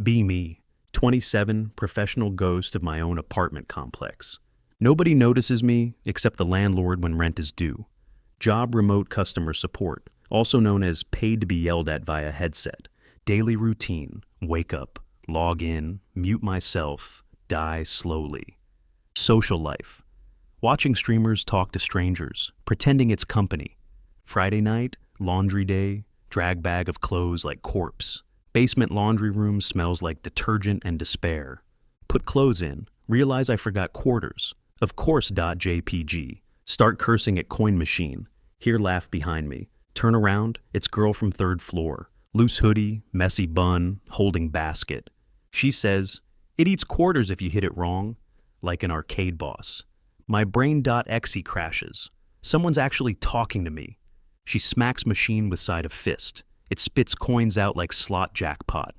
Be me, 27, professional ghost of my own apartment complex. Nobody notices me except the landlord when rent is due. Job remote customer support, also known as paid to be yelled at via headset. Daily routine, wake up, log in, mute myself, die slowly. Social life, watching streamers talk to strangers, pretending it's company. Friday night, laundry day, drag bag of clothes like corpse. Basement laundry room smells like detergent and despair. Put clothes in, realize I forgot quarters. Of course .jpg. Start cursing at coin machine. Hear laugh behind me. Turn around, it's girl from third floor. Loose hoodie, messy bun, holding basket. She says, it eats quarters if you hit it wrong. Like an arcade boss. My brain.exe crashes. Someone's actually talking to me. She smacks machine with side of fist. It spits coins out like slot jackpot.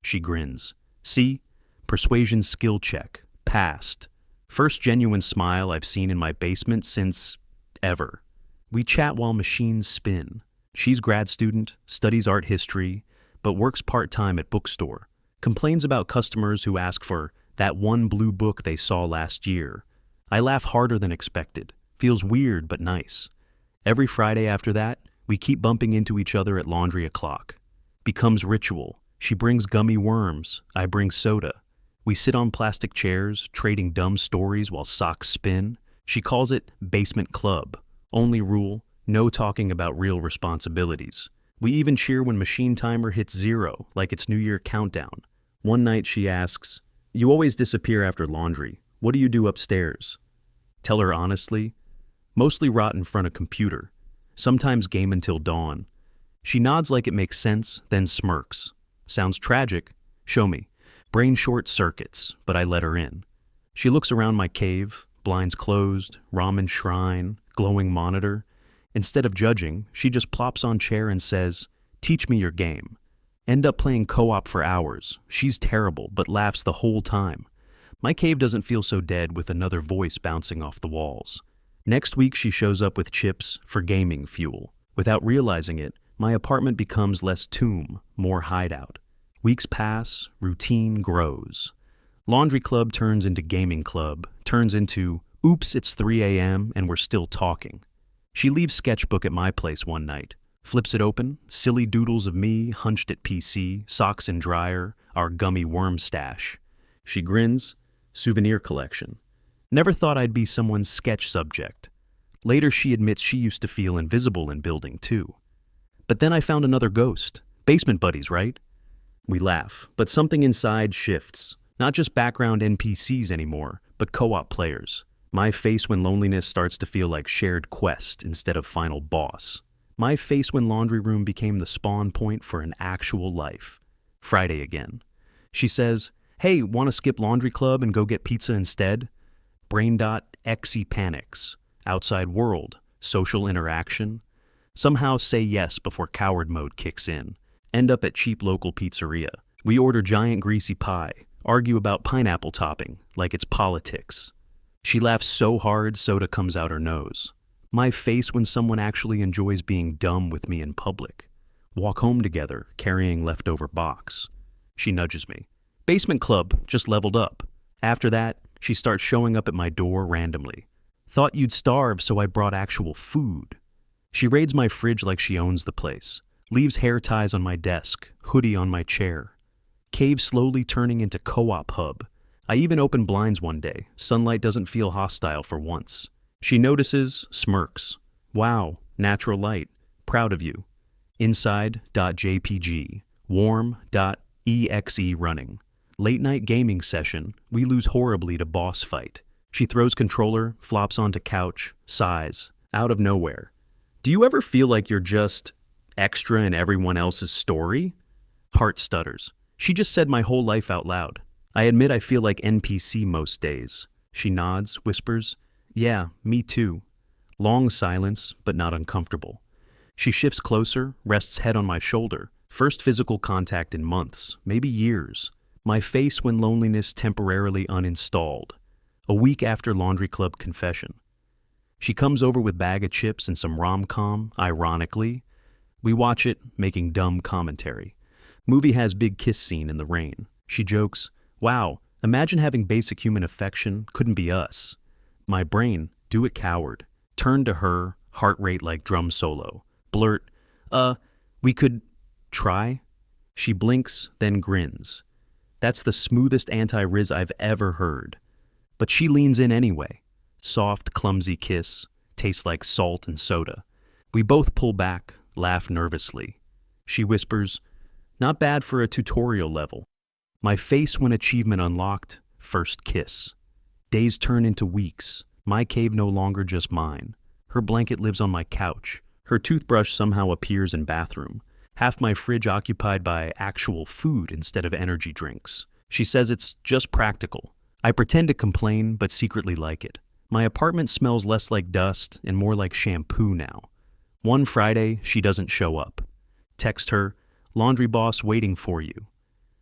She grins. See? Persuasion skill check. Passed. First genuine smile I've seen in my basement since ever. We chat while machines spin. She's grad student, studies art history, but works part-time at bookstore. Complains about customers who ask for that one blue book they saw last year. I laugh harder than expected. Feels weird but nice. Every Friday after that, we keep bumping into each other at laundry o'clock. Becomes ritual. She brings gummy worms. I bring soda. We sit on plastic chairs, trading dumb stories while socks spin. She calls it basement club. Only rule, no talking about real responsibilities. We even cheer when machine timer hits 0, like it's New Year countdown. One night she asks, you always disappear after laundry. What do you do upstairs? Tell her honestly, mostly rot in front of computer. Sometimes game until dawn. She nods like it makes sense, then smirks. Sounds tragic. Show me. Brain short circuits, but I let her in. She looks around my cave, blinds closed, ramen shrine, glowing monitor. Instead of judging, she just plops on chair and says, teach me your game. End up playing co-op for hours. She's terrible, but laughs the whole time. My cave doesn't feel so dead with another voice bouncing off the walls. Next week she shows up with chips for gaming fuel. Without realizing it, my apartment becomes less tomb, more hideout. Weeks pass, routine grows. Laundry club turns into gaming club, turns into, oops, it's 3 a.m. and we're still talking. She leaves sketchbook at my place one night, flips it open, silly doodles of me hunched at PC, socks in dryer, our gummy worm stash. She grins, souvenir collection. Never thought I'd be someone's sketch subject. Later she admits she used to feel invisible in building too. But then I found another ghost. Basement buddies, right? We laugh, but something inside shifts. Not just background NPCs anymore, but co-op players. My face when loneliness starts to feel like shared quest instead of final boss. My face when laundry room became the spawn point for an actual life. Friday again. She says, hey, want to skip laundry club and go get pizza instead? Brain.exe panics. Outside world. Social interaction. Somehow say yes before coward mode kicks in. End up at cheap local pizzeria. We order giant greasy pie. Argue about pineapple topping, like it's politics. She laughs so hard, soda comes out her nose. My face when someone actually enjoys being dumb with me in public. Walk home together, carrying leftover box. She nudges me. Basement club, just leveled up. After that, she starts showing up at my door randomly. Thought you'd starve, so I brought actual food. She raids my fridge like she owns the place. Leaves hair ties on my desk, hoodie on my chair. Cave slowly turning into co-op hub. I even open blinds one day. Sunlight doesn't feel hostile for once. She notices, smirks. Wow, natural light. Proud of you. Inside.jpg. Warm.exe running. Late night gaming session. We lose horribly to boss fight. She throws controller, flops onto couch, sighs. Out of nowhere. Do you ever feel like you're just extra in everyone else's story? Heart stutters. She just said my whole life out loud. I admit I feel like NPC most days. She nods, whispers, yeah, me too. Long silence, but not uncomfortable. She shifts closer, rests head on my shoulder. First physical contact in months, maybe years. My face when loneliness temporarily uninstalled. A week after laundry club confession. She comes over with bag of chips and some rom-com, ironically. We watch it, making dumb commentary. Movie has big kiss scene in the rain. She jokes, "Wow, imagine having basic human affection, couldn't be us." My brain, do it coward, turn to her, heart rate like drum solo. Blurt, we could try? She blinks, then grins. That's the smoothest anti-riz I've ever heard. But she leans in anyway. Soft, clumsy kiss, tastes like salt and soda. We both pull back, laugh nervously. She whispers, "Not bad for a tutorial level." My face when achievement unlocked, first kiss. Days turn into weeks, my cave no longer just mine. Her blanket lives on my couch. Her toothbrush somehow appears in bathroom. Half my fridge occupied by actual food instead of energy drinks. She says it's just practical. I pretend to complain, but secretly like it. My apartment smells less like dust and more like shampoo now. One Friday, she doesn't show up. Text her, "Laundry boss waiting for you."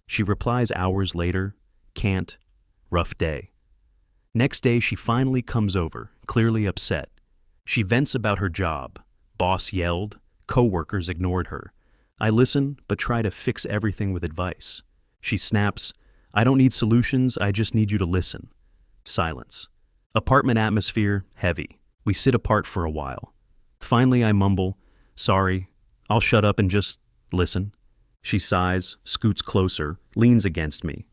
She replies hours later, "Can't. Rough day." Next day, she finally comes over, clearly upset. She vents about her job. Boss yelled. Co-workers ignored her. I listen, but try to fix everything with advice. She snaps, "I don't need solutions, I just need you to listen." Silence. Apartment atmosphere, heavy. We sit apart for a while. Finally, I mumble, "Sorry, I'll shut up and just listen." She sighs, scoots closer, leans against me.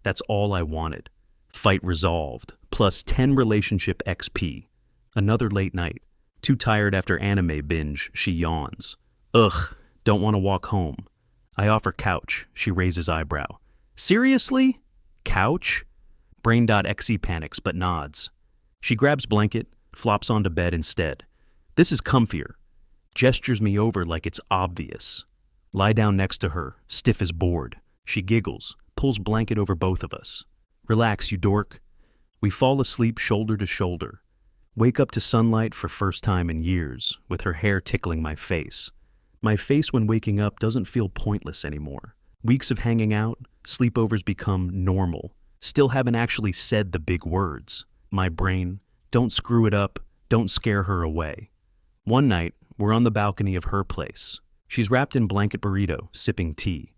That's all I wanted. Fight resolved, plus 10 relationship XP. Another late night. Too tired after anime binge, she yawns. Ugh, don't want to walk home. I offer couch. She raises eyebrow. Seriously? Couch? Brain.exe panics but nods. She grabs blanket, flops onto bed instead. This is comfier. Gestures me over like it's obvious. Lie down next to her, stiff as board. She giggles, pulls blanket over both of us. Relax, you dork. We fall asleep shoulder to shoulder. Wake up to sunlight for first time in years, with her hair tickling my face. My face when waking up doesn't feel pointless anymore. Weeks of hanging out, sleepovers become normal. Still haven't actually said the big words. My brain, don't screw it up, don't scare her away. One night, we're on the balcony of her place. She's wrapped in blanket burrito, sipping tea.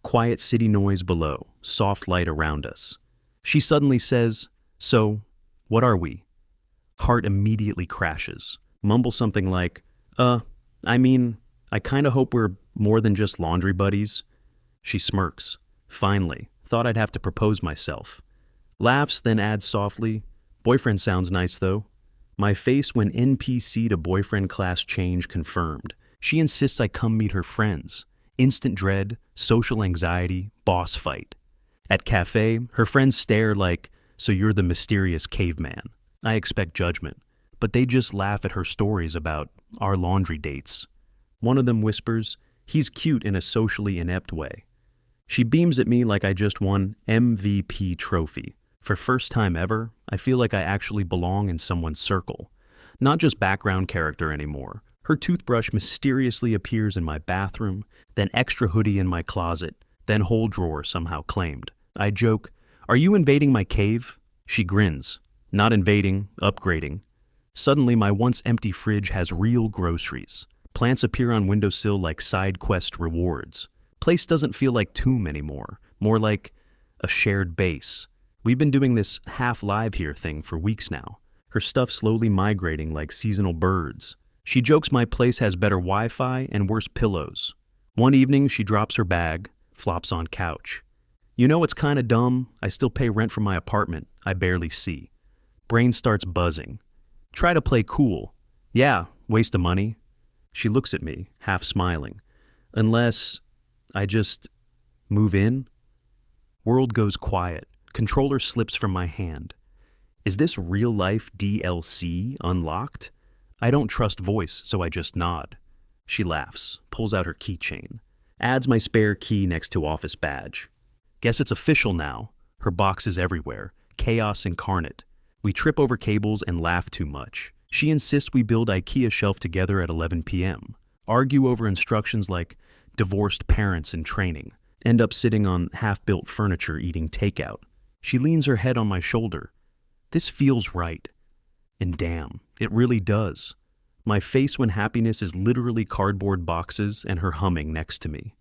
Quiet city noise below, soft light around us. She suddenly says, "So, what are we?" Heart immediately crashes. Mumble something like, I kinda hope we're more than just laundry buddies." She smirks. Finally, thought I'd have to propose myself. Laughs, then adds softly, "Boyfriend sounds nice though." My face when NPC to boyfriend class change confirmed. She insists I come meet her friends. Instant dread, social anxiety, boss fight. At cafe, her friends stare like, "So you're the mysterious caveman." I expect judgment, but they just laugh at her stories about our laundry dates. One of them whispers, "He's cute in a socially inept way." She beams at me like I just won MVP trophy. For first time ever, I feel like I actually belong in someone's circle. Not just background character anymore. Her toothbrush mysteriously appears in my bathroom, then extra hoodie in my closet, then whole drawer somehow claimed. I joke, "Are you invading my cave?" She grins. Not invading, upgrading. Suddenly my once empty fridge has real groceries. Plants appear on windowsill like side quest rewards. Place doesn't feel like tomb anymore, more like a shared base. We've been doing this half live here thing for weeks now. Her stuff slowly migrating like seasonal birds. She jokes my place has better Wi-Fi and worse pillows. One evening she drops her bag, flops on couch. "You know it's kinda dumb, I still pay rent for my apartment, I barely see." Brain starts buzzing. Try to play cool. "Yeah, waste of money." She looks at me, half smiling. "Unless I just move in?" World goes quiet. Controller slips from my hand. Is this real-life DLC unlocked? I don't trust voice, so I just nod. She laughs, pulls out her keychain, adds my spare key next to office badge. Guess it's official now. Her box is everywhere. Chaos incarnate. We trip over cables and laugh too much. She insists we build IKEA shelf together at 11 p.m. Argue over instructions like divorced parents in training. End up sitting on half-built furniture eating takeout. She leans her head on my shoulder. This feels right. And damn, it really does. My face when happiness is literally cardboard boxes and her humming next to me.